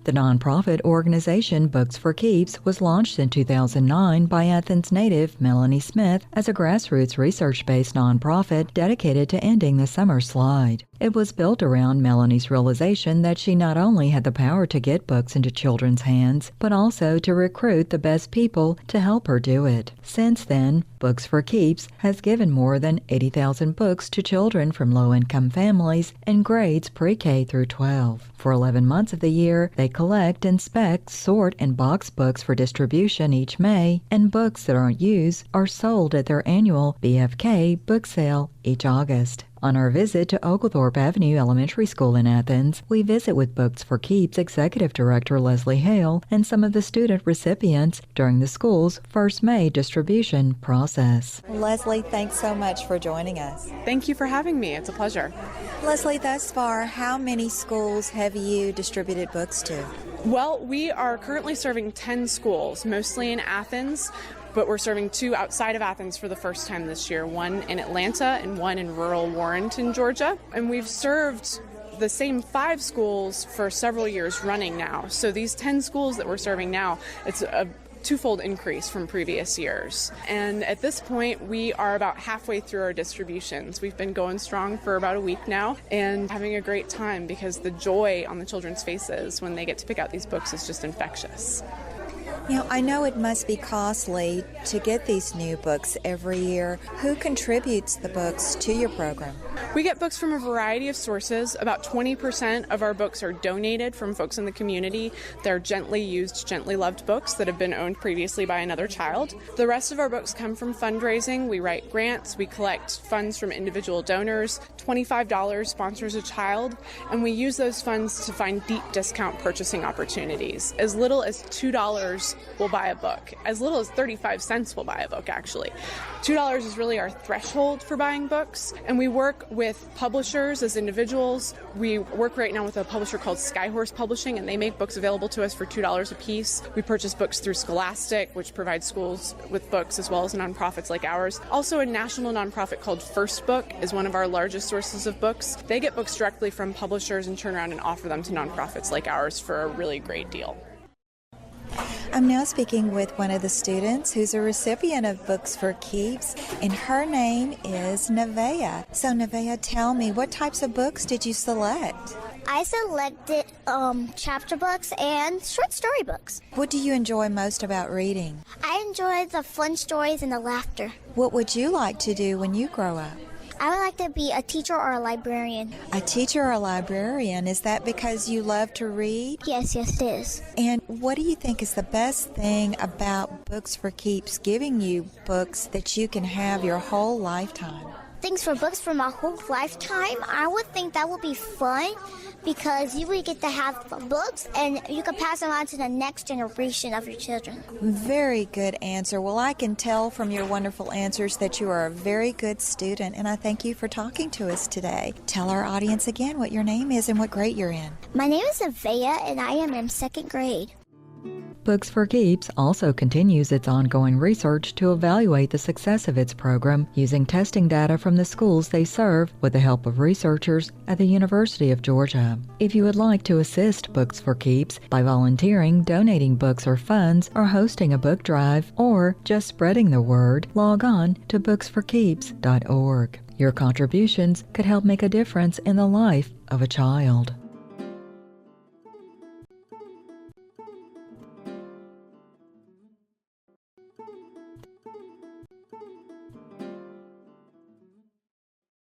The nonprofit organization Books for Keeps was launched in 2009 by Athens native Melanie Smith as a grassroots research-based nonprofit dedicated to ending the summer slide. It was built around Melanie's realization that she not only had the power to get books into children's hands, but also to recruit the best people to help her do it. Since then, Books for Keeps has given more than 80,000 books to children from low-income families in grades pre-K through 12. For 11 months of the year, they collect, inspect, sort, and box books for distribution each May, and books that aren't used are sold at their annual BFK book sale each August. On our visit to Oglethorpe Avenue Elementary School in Athens, we visit with Books for Keeps Executive Director Leslie Hale and some of the student recipients during the school's first May distribution process. Leslie, thanks so much for joining us. Thank you for having me. It's a pleasure. Leslie, thus far, how many schools have you distributed books to? Well, we are currently serving 10 schools, mostly in Athens, but we're serving 2 outside of Athens for the first time this year, one in Atlanta and one in rural Warrenton, Georgia. And we've served the same 5 schools for several years running now. So these 10 schools that we're serving now, it's a twofold increase from previous years. And at this point, we are about halfway through our distributions. We've been going strong for about a week now and having a great time because the joy on the children's faces when they get to pick out these books is just infectious. You know, I know it must be costly to get these new books every year. Who contributes the books to your program? We get books from a variety of sources. About 20% of our books are donated from folks in the community. They're gently used, gently loved books that have been owned previously by another child. The rest of our books come from fundraising. We write grants, we collect funds from individual donors. $25 sponsors a child, and we use those funds to find deep discount purchasing opportunities. As little as $2 will buy a book. As little as 35 cents will buy a book, actually. $2 is really our threshold for buying books, and we work with publishers as individuals. We work right now with a publisher called Skyhorse Publishing, and they make books available to us for $2 a piece. We purchase books through Scholastic, which provides schools with books, as well as nonprofits like ours. Also, a national nonprofit called First Book is one of our largest sources of books. They get books directly from publishers and turn around and offer them to nonprofits like ours for a really great deal. I'm now speaking with one of the students who's a recipient of Books for Keeps, and her name is Nevaeh. So Nevaeh, tell me, what types of books did you select? I selected chapter books and short story books. What do you enjoy most about reading? I enjoy the fun stories and the laughter. What would you like to do when you grow up? I would like to be a teacher or a librarian. A teacher or a librarian, is that because you love to read? Yes, it is. And what do you think is the best thing about Books for Keeps giving you books that you can have your whole lifetime? Things for books for my whole lifetime, I would think that would be fun because you would get to have books and you could pass them on to the next generation of your children. Very good answer. Well, I can tell from your wonderful answers that you are a very good student, and I thank you for talking to us today. Tell our audience again what your name is and what grade you're in. My name is Nevaeh, and I am in 2nd grade. Books for Keeps also continues its ongoing research to evaluate the success of its program using testing data from the schools they serve with the help of researchers at the University of Georgia. If you would like to assist Books for Keeps by volunteering, donating books or funds, or hosting a book drive, or just spreading the word, log on to booksforkeeps.org. Your contributions could help make a difference in the life of a child.